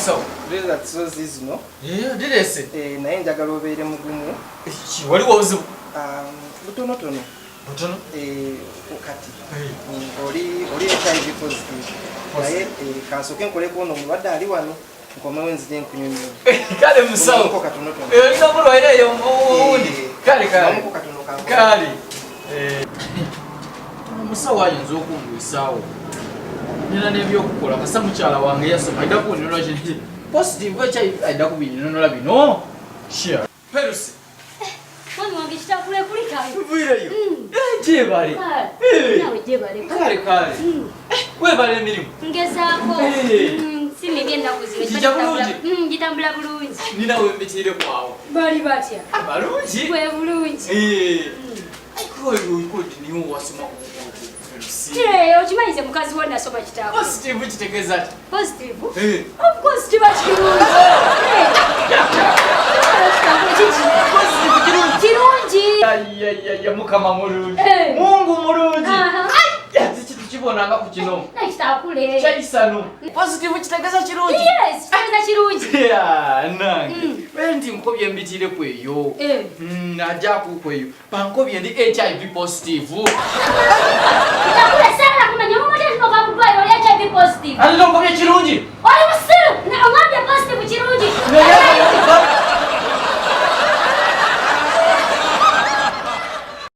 musawo. Leza tsozi zino. Direse. Naye njagala obeere mugumu. Waliwo obuzibu. Butonotono. Butono? Kati. Oli HIV positive. Naye kansooke nkoleko ono omulwadde ali wano. Nkomewo nzije nkunyonyola. Kale musawo. Olina bulwaire eyo owundi. Kale. Kale. Musawo ayinza okungwisaawo. Nina n'ebyokukola kasa mukyala wange yasoma ayida kuninola kino positive HIV ayida kubininola bino. Sure. Perusi. Mami wange kitakule kuli kale. Tuviireyo. Gyebale. Nawe gyebale. Kale. Webale emirimu. Ngezaako. Sinibye ennaku zino. Kijja bulungi. Gitambula bulungi. Ninawe mbitiire kwawo. Bali batya. Balungi. Bwe bulungi. Koyo niwo wasoma. Okimanyize mukazi wo nasoma kitabo. Positive kitegeeza ki? Positive? Of course kiba kirungi. Kirungi. Mukama mulungi. Mungu mulungi. Kibonanga ku kino. Nakitakule. Kyayisano. Positive kitegeeza kirungi. Yes, kitegeeza kirungi. Nange. Bendi nkobye mbitire kweyo. Najja kukweyo. Pankobye ndi HIV positive. Nakule sana kumanya